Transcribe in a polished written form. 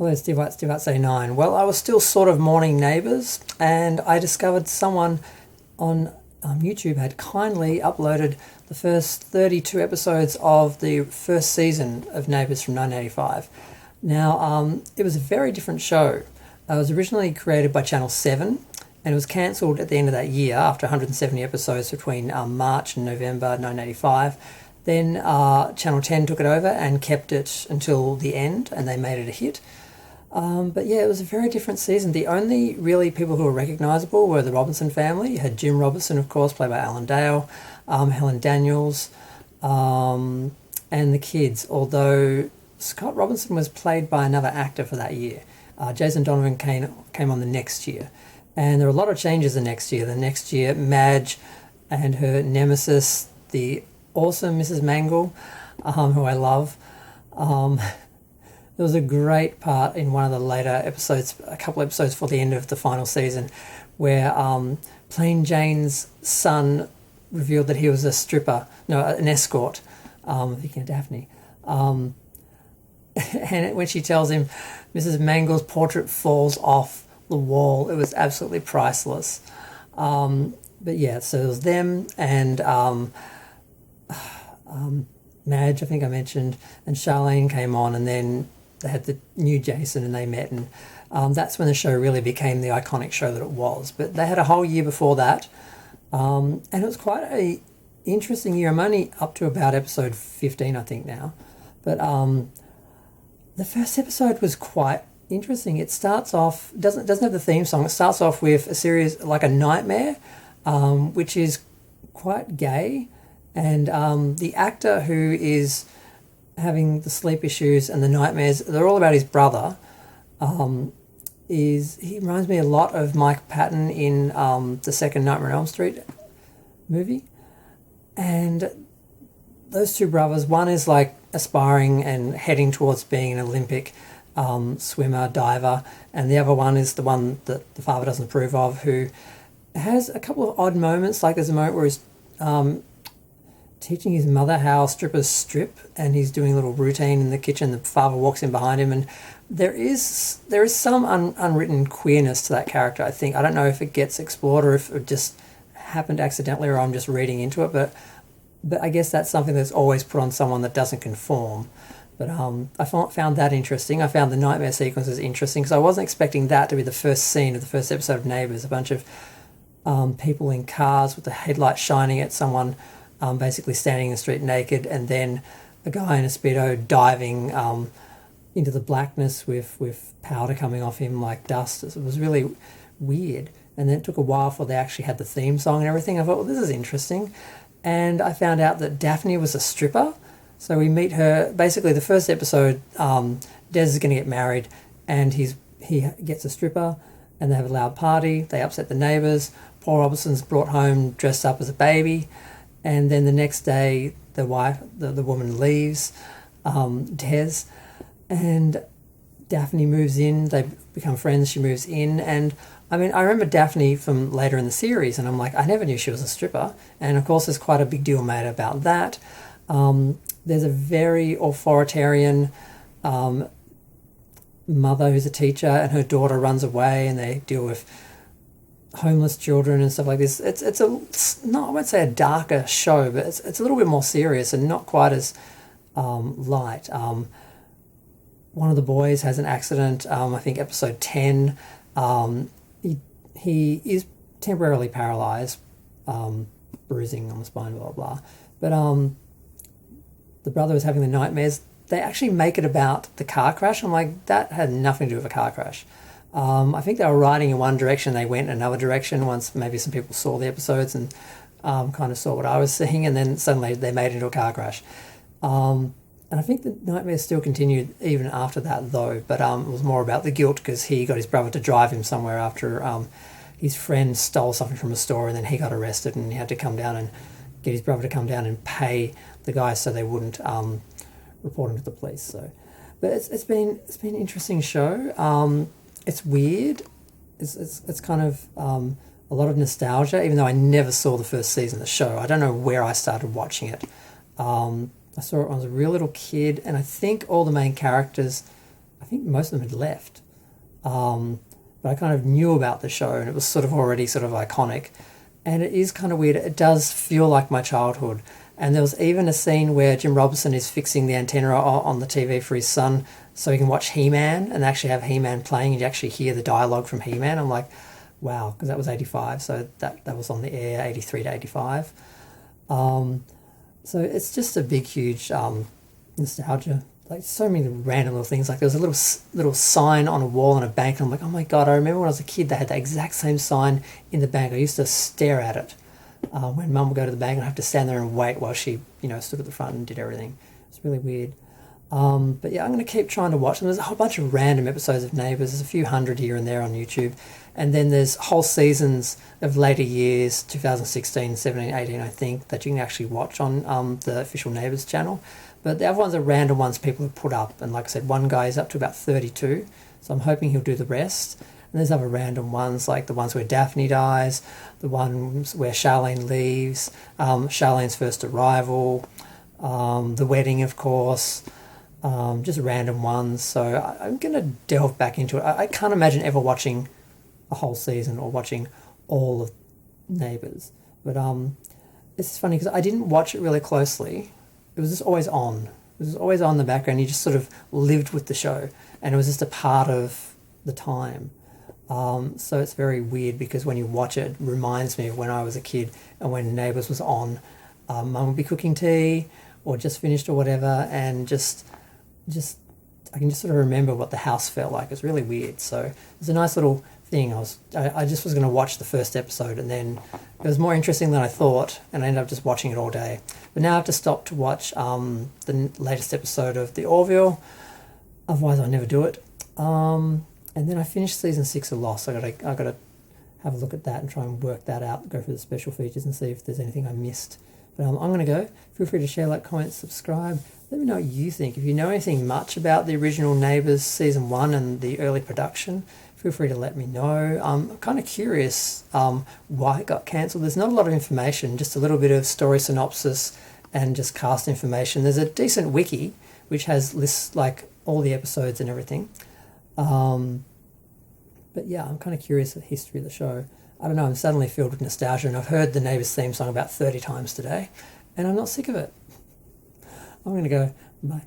Hello, Steve White, Steve White 89. Well, I was still sort of mourning Neighbours, and I discovered someone on YouTube had kindly uploaded the first 32 episodes of the first season of Neighbours from 1985. Now, it was a very different show. It was originally created by Channel 7, and it was cancelled at the end of that year after 170 episodes between March and November 1985. Then Channel 10 took it over and kept it until the end, and they made it a hit. But yeah, it was a very different season. The only really people who were recognisable were the Robinson family. You had Jim Robinson, of course, played by Alan Dale, Helen Daniels, and the kids, although Scott Robinson was played by another actor for that year. Jason Donovan came on the next year. And there were a lot of changes the next year. The next year, Madge and her nemesis, the awesome Mrs. Mangle, who I love. There was a great part in one of the later episodes, a couple episodes before the end of the final season, where Plain Jane's son revealed that he was a stripper, no, an escort, thinking of Daphne. And when she tells him Mrs. Mangle's portrait falls off the wall, it was absolutely priceless. But yeah, so it was them and Madge, I think I mentioned, and Charlene came on, and then they had the new Jason and they met, and that's when the show really became the iconic show that it was. But they had a whole year before that, and it was quite a interesting year. I'm only up to about episode 15, I think, now. But the first episode was quite interesting. It starts off, doesn't have the theme song. It starts off with a series like a nightmare, which is quite gay, and the actor who is having the sleep issues and the nightmares, they're all about his brother. He reminds me a lot of Mike Patton in the second Nightmare on Elm Street movie. And those two brothers, one is like aspiring and heading towards being an Olympic swimmer, diver, and the other one is the one that the father doesn't approve of, who has a couple of odd moments. Like there's a moment where he's teaching his mother how strippers strip, and he's doing a little routine in the kitchen. The father walks in behind him, and there is some unwritten queerness to that character, I think. I don't know if it gets explored or if it just happened accidentally or I'm just reading into it, but I guess that's something that's always put on someone that doesn't conform. But I found that interesting. I found the nightmare sequences interesting because I wasn't expecting that to be the first scene of the first episode of Neighbours. A bunch of people in cars with the headlights shining at someone basically standing in the street naked, and then a guy in a Speedo diving into the blackness with powder coming off him like dust. It was really weird. And then it took a while before they actually had the theme song and everything. I thought, well, this is interesting. And I found out that Daphne was a stripper. So we meet her, basically the first episode, Des is going to get married, and he gets a stripper, and they have a loud party. They upset the neighbours. Paul Robinson's brought home dressed up as a baby. And then the next day, the woman leaves, Des, and Daphne moves in. They become friends. She moves in, and I mean, I remember Daphne from later in the series, and I'm like, I never knew she was a stripper. And of course, there's quite a big deal made about that. There's a very authoritarian mother who's a teacher, and her daughter runs away, and they deal with homeless children and stuff like this. It's not, I won't say a darker show, but it's a little bit more serious and not quite as light. One of the boys has an accident, I think episode 10. He is temporarily paralysed, bruising on the spine, blah, blah, blah. But the brother is having the nightmares. They actually make it about the car crash. I'm like, that had nothing to do with a car crash. I think they were riding in one direction, they went in another direction once maybe some people saw the episodes and kind of saw what I was seeing, and then suddenly they made it into a car crash. And I think the nightmares still continued even after that, though, but it was more about the guilt because he got his brother to drive him somewhere after his friend stole something from a store, and then he got arrested, and he had to come down and get his brother to come down and pay the guys so they wouldn't report him to the police. So, but it's been an interesting show. It's weird. It's kind of a lot of nostalgia, even though I never saw the first season of the show. I don't know where I started watching it. I saw it when I was a real little kid, and I think all the main characters, I think most of them had left. But I kind of knew about the show, and it was sort of already sort of iconic. And it is kind of weird. It does feel like my childhood. And there was even a scene where Jim Robinson is fixing the antenna on the TV for his son so he can watch He-Man and actually have He-Man playing, and you actually hear the dialogue from He-Man. I'm like, wow, because that was 85, so that was on the air 83 to 85. So it's just a big, huge nostalgia. Like so many random little things. Like there was a little sign on a wall in a bank, and I'm like, oh my god! I remember when I was a kid, they had that exact same sign in the bank. I used to stare at it when Mum would go to the bank, and I have to stand there and wait while she, stood at the front and did everything. It's really weird. But yeah, I'm going to keep trying to watch them. There's a whole bunch of random episodes of Neighbours. There's a few hundred here and there on YouTube. And then there's whole seasons of later years, 2016, 17, 18, I think, that you can actually watch on the official Neighbours channel. But the other ones are random ones people have put up. And like I said, one guy is up to about 32. So I'm hoping he'll do the rest. And there's other random ones, like the ones where Daphne dies, the ones where Charlene leaves, Charlene's first arrival, the wedding, of course. Just random ones. So I'm going to delve back into it. I can't imagine ever watching a whole season or watching all of Neighbours. But it's funny because I didn't watch it really closely. It was just always on. It was always on in the background. You just sort of lived with the show, and it was just a part of the time. So it's very weird because when you watch it, it reminds me of when I was a kid and when Neighbours was on. Mum would be cooking tea or just finished or whatever, and just I can just sort of remember what the house felt like. It's really weird. So it's a nice little thing. I just was going to watch the first episode, and then it was more interesting than I thought, and I ended up just watching it all day. But now I have to stop to watch the latest episode of The Orville. Otherwise, I never do it. And then I finished season 6 of Lost. I gotta have a look at that and try and work that out. Go through the special features and see if there's anything I missed. But I'm going to go. Feel free to share, like, comment, subscribe. Let me know what you think. If you know anything much about the original Neighbours season 1 and the early production, feel free to let me know. I'm kind of curious why it got cancelled. There's not a lot of information, just a little bit of story synopsis and just cast information. There's a decent wiki which has lists like all the episodes and everything. But yeah, I'm kind of curious of the history of the show. I don't know, I'm suddenly filled with nostalgia, and I've heard the Neighbours theme song about 30 times today, and I'm not sick of it. I'm going to go. Bye.